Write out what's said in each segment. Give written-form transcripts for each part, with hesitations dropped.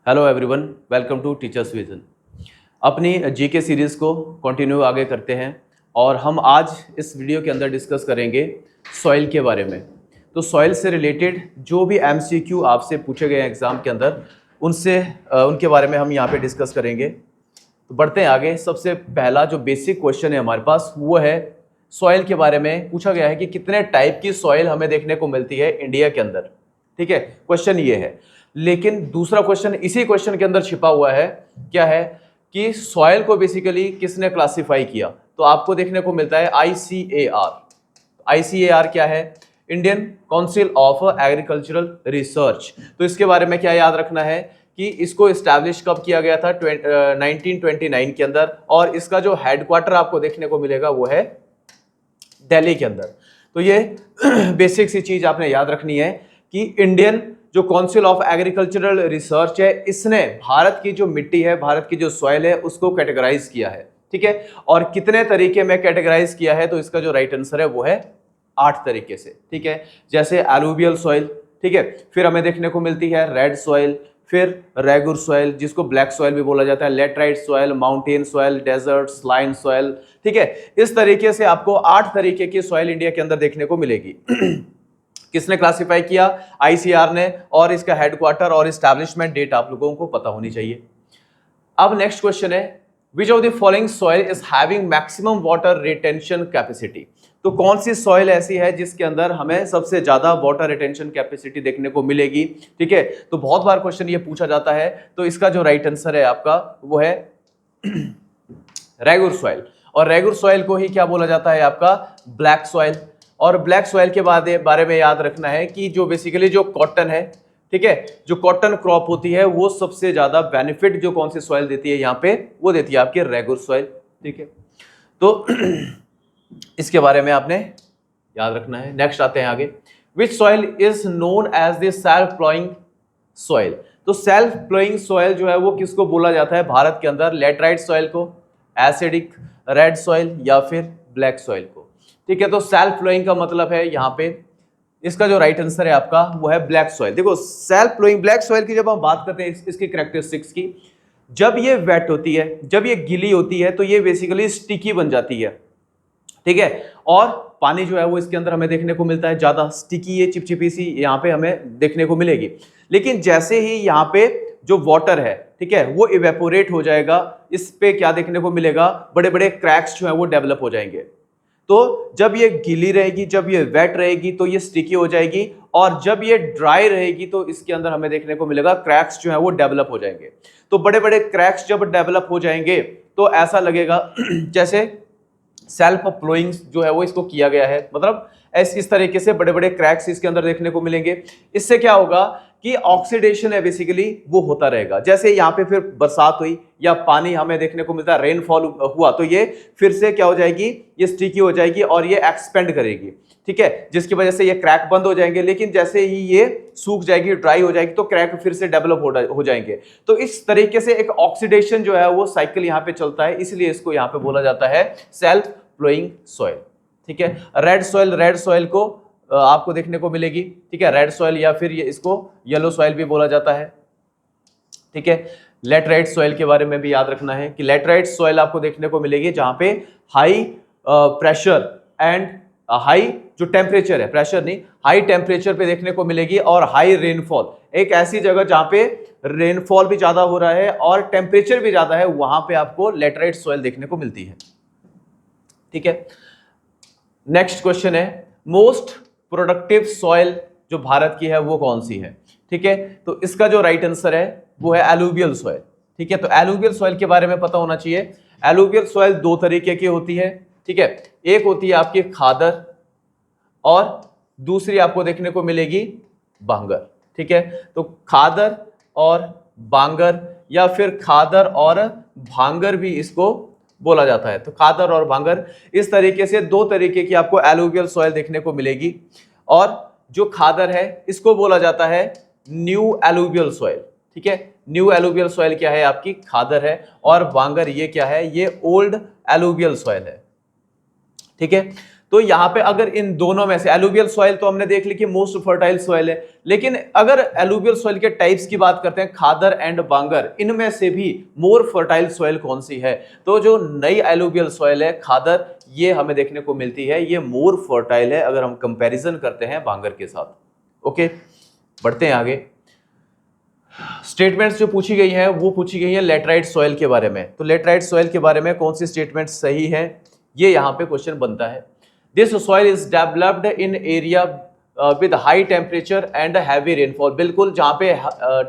Hello everyone, welcome to Teachers Vision. अपनी GK series को continue आगे करते हैं और हम आज इस वीडियो के अंदर डिस्कस करेंगे सॉइल के बारे में। तो सॉइल से रिलेटेड जो भी एमसीक्यू आपसे पूछे गए एग्ज़ाम के अंदर उनके बारे में हम यहाँ पे डिस्कस करेंगे। तो बढ़ते हैं आगे। सबसे पहला जो बेसिक क्वेश्चन है हमारे पास वो है सॉइल के बारे में। पूछा गया है कि कितने टाइप की सॉइल हमें देखने को मिलती है इंडिया के अंदर। ठीक है, क्वेश्चन ये है। लेकिन दूसरा क्वेश्चन इसी क्वेश्चन के अंदर छिपा हुआ है, क्या है कि सॉइल को बेसिकली किसने क्लासिफाई किया। तो आपको देखने को मिलता है ICAR। ICAR क्या है? Indian council of agricultural research. तो इसके बारे में क्या याद रखना है कि इसको एस्टैब्लिश कब किया गया था? 1929 के अंदर। और इसका जो हेडक्वार्टर आपको देखने को मिलेगा वो है दिल्ली के अंदर। तो ये बेसिक सी चीज आपने याद रखनी है कि इंडियन जो काउंसिल ऑफ एग्रीकल्चरल रिसर्च है, इसने भारत की जो मिट्टी है, भारत की जो सॉइल है, उसको कैटेगराइज किया है। ठीक है, और कितने तरीके में कैटेगराइज किया है? तो इसका जो राइट आंसर है वो है 8 तरीके से। ठीक है, जैसे एलुवियल सॉइल, ठीक है, फिर हमें देखने को मिलती है रेड सॉइल, फिर रेगुर सॉइल जिसको ब्लैक सॉइल भी बोला जाता है, laterite soil, mountain soil, desert, saline soil. ठीक है, इस तरीके से आपको 8 तरीके की सॉइल इंडिया के अंदर देखने को मिलेगी। किसने क्लासिफाई किया? ICAR ने। और इसका हेडक्वार्टर और एस्टैब्लिशमेंट डेट आप लोगों को पता होनी चाहिए। अब नेक्स्ट क्वेश्चन है, which of the following soil is having maximum water retention capacity. तो कौन सी सॉइल ऐसी है जिसके अंदर हमें सबसे ज्यादा वाटर रिटेंशन कैपेसिटी देखने को मिलेगी? ठीक है, तो बहुत बार क्वेश्चन ये पूछा जाता है। तो इसका जो राइट आंसर है आपका वो है रेगुर सॉइल। और रेगुर सॉइल को ही क्या बोला जाता है? आपका ब्लैक सॉइल। और ब्लैक सॉइल के बारे में याद रखना है कि जो बेसिकली जो कॉटन है, ठीक है, जो कॉटन क्रॉप होती है, वो सबसे ज्यादा बेनिफिट जो कौन सी सॉइल देती है यहाँ पे, वो देती है आपकी रेगुर सॉइल। ठीक है, तो इसके बारे में आपने याद रखना है। नेक्स्ट आते हैं आगे, which soil is known as the self ploughing soil. तो सेल्फ प्लॉइंग सॉइल जो है वो किसको बोला जाता है भारत के अंदर? लेटराइट सॉइल को, एसिडिक, रेड सॉइल या फिर ब्लैक सॉइल को। ठीक है, तो सेल्फ फ्लोइंग का मतलब है यहाँ पे, इसका जो राइट आंसर है आपका वो है ब्लैक सॉइल। देखो, सेल्फ फ्लोइंग ब्लैक सॉइल की जब हम बात करते हैं इसकी कैरेक्टरिस्टिक्स की, जब ये वेट होती है, जब ये गीली होती है, तो ये बेसिकली स्टिकी बन जाती है। ठीक है, और पानी जो है वो इसके अंदर हमें देखने को मिलता है ज्यादा स्टिकी, ये चिपचिपी सी यहाँ पे हमें देखने को मिलेगी। लेकिन जैसे ही यहाँ पे जो वाटर है, ठीक है, वो इवेपोरेट हो जाएगा, इस पे क्या देखने को मिलेगा? बड़े बड़े क्रैक्स जो है वो डेवलप हो जाएंगे। तो जब ये गीली रहेगी, जब ये वेट रहेगी तो ये स्टिकी हो जाएगी, और जब ये ड्राई रहेगी तो इसके अंदर हमें देखने को मिलेगा क्रैक्स जो है वो डेवलप हो जाएंगे। तो बड़े बड़े क्रैक्स जब डेवलप हो जाएंगे तो ऐसा लगेगा जैसे सेल्फ फ्लोइंग जो है वो इसको किया गया है। मतलब इस तरीके से बड़े बड़े क्रैक्स इसके अंदर देखने को मिलेंगे। इससे क्या होगा कि ऑक्सीडेशन है बेसिकली वो होता रहेगा। जैसे यहाँ पे फिर बरसात हुई या पानी हमें देखने को मिलता है, रेनफॉल हुआ, तो ये फिर से क्या हो जाएगी? ये स्टिकी हो जाएगी और ये एक्सपेंड करेगी। ठीक है, जिसकी वजह से ये क्रैक बंद हो जाएंगे। लेकिन जैसे ही ये सूख जाएगी, ड्राई हो जाएगी, तो क्रैक फिर से डेवलप हो जाएंगे। तो इस तरीके से एक ऑक्सीडेशन जो है वो साइकिल यहाँ पे चलता है, इसलिए इसको यहाँ पे बोला जाता है सेल्फ फ्लोइंग सॉइल। ठीक है, रेड सॉइल को आपको देखने को मिलेगी। ठीक है, रेड सॉइल या फिर ये इसको येलो सॉइल भी बोला जाता है। ठीक है, लेटराइट सॉइल के बारे में भी याद रखना है कि लेटराइट सॉइल आपको देखने को मिलेगी जहां पे हाई प्रेशर एंड हाई जो टेम्परेचर है, प्रेशर नहीं, हाई टेम्परेचर पे देखने को मिलेगी, और हाई रेनफॉल। एक ऐसी जगह जहां पे रेनफॉल भी ज्यादा हो रहा है और टेम्परेचर भी ज्यादा है, वहां पे आपको लेटराइट सॉइल देखने को मिलती है। ठीक है, नेक्स्ट क्वेश्चन है, मोस्ट प्रोडक्टिव सॉइल जो भारत की है वो कौन सी है? ठीक है, तो इसका जो राइट आंसर है वो है एलुवियल सॉइल। ठीक है, तो एलुवियल सॉइल के बारे में पता होना चाहिए। एलुवियल सॉइल 2 तरीके की होती है। ठीक है, एक होती है आपकी खादर और दूसरी आपको देखने को मिलेगी बांगर। ठीक है, तो खादर और बांगर या फिर खादर और भांगर भी इसको बोला जाता है। तो खादर और भांगर, इस तरीके से 2 तरीके की आपको एलुवियल सॉइल देखने को मिलेगी। और जो खादर है इसको बोला जाता है न्यू एलुवियल सॉइल। ठीक है, न्यू एलुवियल सॉइल क्या है? आपकी खादर है। और बांगर ये क्या है? ये ओल्ड एलुवियल सॉइल है। ठीक है, तो यहाँ पे अगर इन दोनों में से एलुवियल सॉइल तो हमने देख ली कि मोस्ट फर्टाइल सॉइल है, लेकिन अगर एलुवियल सॉइल के टाइप्स की बात करते हैं खादर एंड बांगर, इनमें से भी मोर फर्टाइल सॉइल कौन सी है? तो जो नई एलुवियल सॉइल है खादर, ये हमें देखने को मिलती है, ये मोर फर्टाइल है अगर हम कंपैरिजन करते हैं बांगर के साथ। ओके, बढ़ते हैं आगे। स्टेटमेंट्स जो पूछी गई है वो पूछी गई है लेटराइट सॉइल के बारे में। तो लेटराइट सॉइल के बारे में कौन सी स्टेटमेंट सही है, ये यहाँ पे क्वेश्चन बनता है। This soil is developed in area with high temperature and heavy rainfall. बिल्कुल, जहाँ पे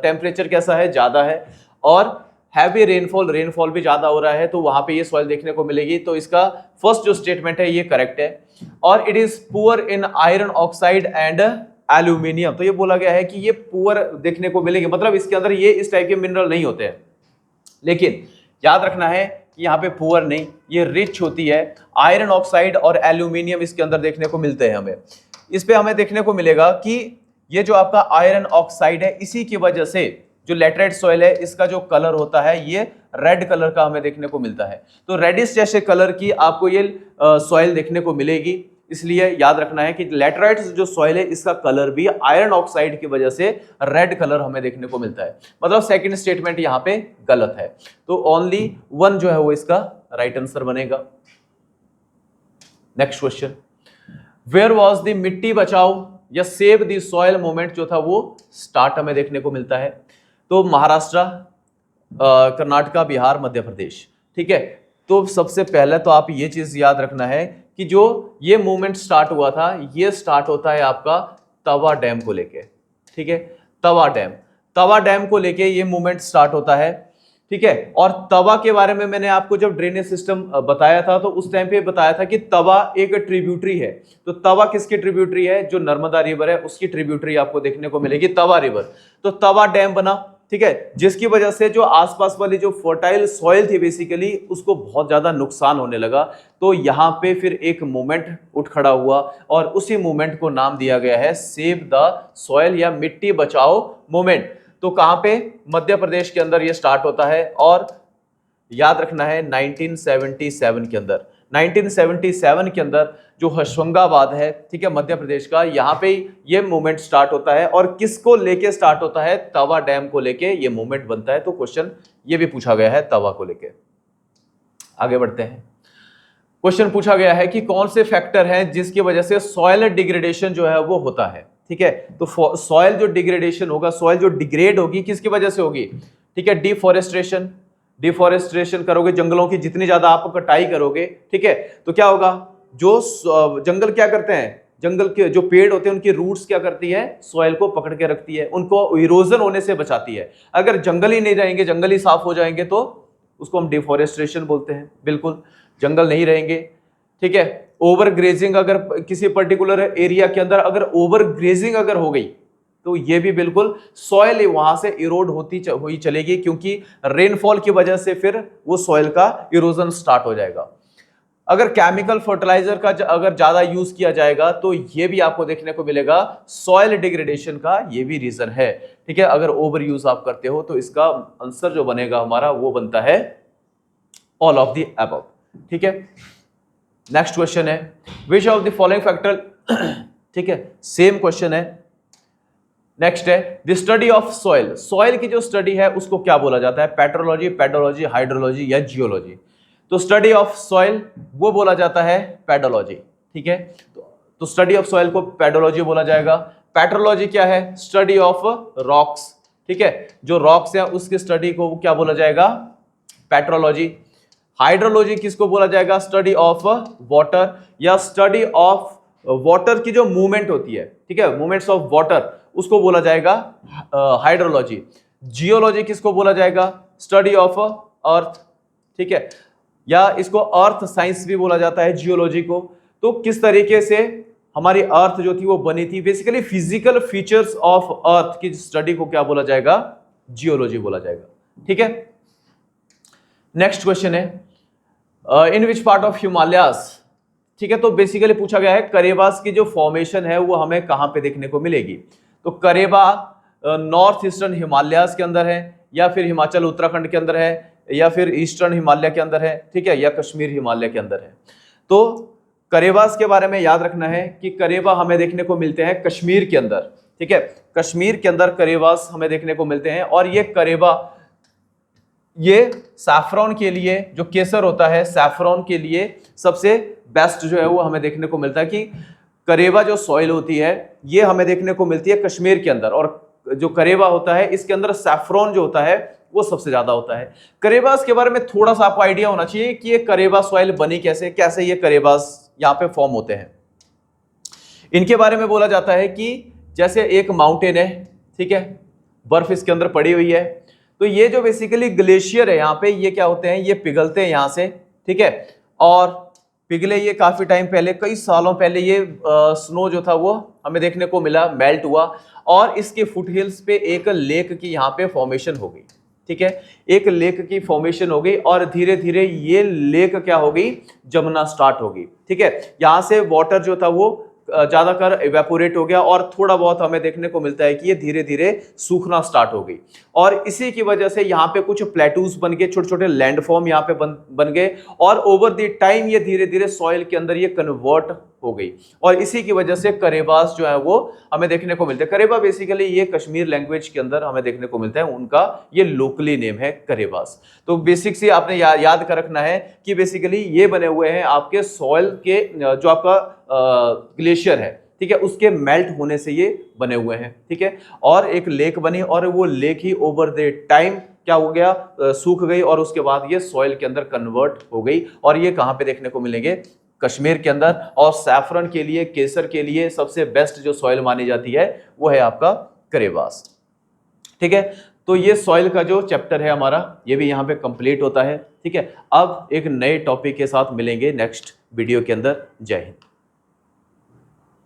टेम्परेचर कैसा है, ज्यादा है, और हैवी रेनफॉल भी ज्यादा हो रहा है, तो वहां पे ये सॉइल देखने को मिलेगी। तो इसका फर्स्ट जो स्टेटमेंट है ये करेक्ट है। और it is poor in iron oxide and aluminium. तो ये बोला गया है कि ये पुअर देखने को मिलेंगे, मतलब इसके अंदर ये इस टाइप के मिनरल नहीं होते हैं। लेकिन याद रखना है कि यहाँ पे पुअर नहीं, ये रिच होती है। आयरन ऑक्साइड और एल्यूमिनियम इसके अंदर देखने को मिलते हैं। हमें इस पे हमें देखने को मिलेगा कि ये जो आपका आयरन ऑक्साइड है, इसी की वजह से जो लेटराइट सॉइल है इसका जो कलर होता है ये रेड कलर का हमें देखने को मिलता है। तो रेडिश जैसे कलर की आपको ये सॉइल देखने को मिलेगी। इसलिए याद रखना है कि लेटराइट जो सॉइल है इसका कलर भी आयरन ऑक्साइड की वजह से रेड कलर हमें देखने को मिलता है। मतलब सेकंड स्टेटमेंट यहाँ पे गलत है। तो ओनली वन जो है वो इसका राइट आंसर बनेगा। Next question, where was the Mitti Bachao या सेव द सॉइल मूवमेंट जो था वो स्टार्ट हमें देखने को मिलता है? तो महाराष्ट्र, कर्नाटका, बिहार, मध्य प्रदेश। ठीक है, तो सबसे पहले तो आप ये चीज याद रखना है कि जो ये मूवमेंट स्टार्ट हुआ था ये स्टार्ट होता है आपका तवा डैम को लेके। ठीक है, तवा डैम को लेके ये मूवमेंट स्टार्ट होता है। ठीक है, और तवा के बारे में मैंने आपको जब ड्रेनेज सिस्टम बताया था तो उस टाइम पे बताया था कि तवा एक ट्रिब्यूटरी है। तो तवा किसकी ट्रिब्यूटरी है? जो नर्मदा रिवर है उसकी ट्रिब्यूटरी आपको देखने को मिलेगी, तवा रिवर। तो तवा डैम बना, ठीक है, जिसकी वजह से जो आसपास वाली जो फर्टाइल सॉइल थी बेसिकली उसको बहुत ज्यादा नुकसान होने लगा। तो यहाँ पे फिर एक मूवमेंट उठ खड़ा हुआ और उसी मूवमेंट को नाम दिया गया है सेव द सॉइल या मिट्टी बचाओ मूवमेंट। तो कहां पे? मध्य प्रदेश के अंदर ये स्टार्ट होता है और याद रखना है 1977 के अंदर। 1977 के अंदर जो होशंगाबाद है, ठीक है, मध्य प्रदेश का, यहाँ पे ये मूवमेंट स्टार्ट होता है। और किसको लेके स्टार्ट होता है? तवा डैम को लेके ये मूवमेंट बनता है। तो क्वेश्चन ये भी पूछा गया है तवा को लेके। आगे बढ़ते हैं। क्वेश्चन पूछा गया है कि कौन से फैक्टर हैं जिसकी वजह से सॉइल डिग्रेडेशन जो है वो होता है। ठीक है, तो सॉइल जो डिग्रेडेशन होगा, सॉइल जो डिग्रेड होगी किसकी वजह से होगी? ठीक है, डिफॉरेस्टेशन करोगे, जंगलों की जितनी ज्यादा आप कटाई करोगे, ठीक है, तो क्या होगा? जो जंगल क्या करते हैं, जंगल के जो पेड़ होते हैं उनकी रूट्स क्या करती है? सॉइल को पकड़ के रखती है, उनको इरोजन होने से बचाती है। अगर जंगल ही नहीं रहेंगे, जंगल ही साफ हो जाएंगे तो उसको हम डिफॉरेस्टेशन बोलते हैं। बिल्कुल, जंगल नहीं रहेंगे, ठीक है। ओवर ग्रेजिंग, अगर किसी पर्टिकुलर एरिया के अंदर अगर ओवर ग्रेजिंग अगर हो गई तो ये भी बिल्कुल सॉइल वहां से इरोड होती हुई चलेगी, क्योंकि रेनफॉल की वजह से फिर वो सॉइल का इरोजन स्टार्ट हो जाएगा। अगर केमिकल फर्टिलाइजर का अगर ज्यादा यूज किया जाएगा तो ये भी आपको देखने को मिलेगा सॉइल डिग्रेडेशन का ये भी रीजन है। ठीक है, अगर ओवर यूज आप करते हो तो इसका आंसर जो बनेगा हमारा वो बनता है ऑल ऑफ द अबव। ठीक है, नेक्स्ट क्वेश्चन है which of the following factor, ठीक है, सेम क्वेश्चन है। नेक्स्ट है the study of soil. Soil की जो स्टडी है उसको क्या बोला जाता है? पेट्रोलॉजी, पेडोलॉजी, हाइड्रोलॉजी या जियोलॉजी? तो स्टडी ऑफ सॉइल वो बोला जाता है पेडोलॉजी। ठीक है, तो स्टडी ऑफ सॉइल को पेडोलॉजी बोला जाएगा। पेट्रोलॉजी क्या है? Study of rocks. ठीक है, जो रॉक्स है उसकी स्टडी को क्या बोला जाएगा? पेट्रोलॉजी। हाइड्रोलॉजी किसको बोला जाएगा? स्टडी ऑफ वाटर या स्टडी ऑफ वाटर की जो मूवमेंट होती है, ठीक है, मूवमेंट्स ऑफ वाटर, उसको बोला जाएगा हाइड्रोलॉजी। जियोलॉजी किसको बोला जाएगा? Study of earth. ठीक है, या इसको अर्थ साइंस भी बोला जाता है जियोलॉजी को। तो किस तरीके से हमारी अर्थ जो थी वो बनी थी, basically physical features of earth की स्टडी को क्या बोला जाएगा? जियोलॉजी बोला जाएगा। ठीक है, नेक्स्ट क्वेश्चन है इन विच पार्ट ऑफ हिमालयास। ठीक है, तो बेसिकली पूछा गया है करेबास की जो फॉर्मेशन है वो हमें कहां पे देखने को मिलेगी? तो करेबा नॉर्थ ईस्टर्न हिमालयास के अंदर है, या फिर हिमाचल उत्तराखंड के अंदर है, या फिर ईस्टर्न हिमालय के अंदर है, ठीक है, या कश्मीर हिमालय के अंदर है। तो करेबास के बारे में याद रखना है कि करेबा हमें देखने को मिलते हैं कश्मीर के अंदर, ठीक है, कश्मीर के अंदर करेबास हमें देखने को मिलते हैं। और ये करेबा ये सैफरॉन के लिए, जो केसर होता है सैफरॉन के लिए सबसे बेस्ट जो है वो हमें देखने को मिलता है कि करेबा जो सॉइल होती है ये हमें देखने को मिलती है कश्मीर के अंदर। और जो करेबा होता है इसके अंदर सैफरॉन जो होता है वो सबसे ज्यादा होता है। करेबास के बारे में थोड़ा सा आपको आइडिया होना चाहिए कि ये करेबा सॉइल बनी कैसे, कैसे ये करेबास यहां पे फॉर्म होते हैं। इनके बारे में बोला जाता है कि जैसे एक माउंटेन है, ठीक है, बर्फ इसके अंदर पड़ी हुई है, तो ये जो बेसिकली ग्लेशियर है यहाँ पे, ये क्या होते हैं, ये पिघलते हैं यहाँ से, ठीक है, और पिघले ये काफी टाइम पहले, कई सालों पहले ये स्नो जो था वो हमें देखने को मिला, मेल्ट हुआ और इसके फुट हिल्स पे एक लेक की यहाँ पे फॉर्मेशन हो गई, ठीक है, एक लेक की फॉर्मेशन हो गई और धीरे धीरे ये लेक क्या हो गई, जमना स्टार्ट हो गई, ठीक है। यहाँ से वाटर जो था वो ज्यादातर इवेपोरेट हो गया और थोड़ा बहुत हमें देखने को मिलता है कि ये धीरे धीरे सूखना स्टार्ट हो गई। और इसी की वजह से यहाँ पे कुछ प्लेटूज बन गए, छोटे छोटे लैंडफॉर्म यहाँ पे बन गए और ओवर द टाइम ये धीरे धीरे सॉइल के अंदर ये कन्वर्ट हो गई और इसी की वजह से करेबास जो है वो हमें देखने को मिलते हैं। करेबा बेसिकली ये कश्मीर लैंग्वेज के अंदर हमें देखने को मिलता है, उनका ये लोकली नेम है करेबास। तो बेसिक से आपने याद कर रखना है कि बेसिकली ये बने हुए हैं आपके सॉइल के, जो आपका ग्लेशियर है, ठीक है, उसके मेल्ट होने से ये बने हुए हैं, ठीक है, और एक लेक बनी और वो lake he over the time क्या हो गया, सूख गई और उसके बाद ये सॉइल के अंदर कन्वर्ट हो गई। और ये कहां पे देखने को मिलेंगे, कश्मीर के अंदर। और सैफरन के लिए, केसर के लिए सबसे बेस्ट जो सॉइल मानी जाती है वो है आपका करेबास, ठीक है। तो ये सॉइल का जो चैप्टर है हमारा ये भी यहाँ पे कंप्लीट होता है, ठीक है। अब एक नए टॉपिक के साथ मिलेंगे नेक्स्ट वीडियो के अंदर। जय हिंद।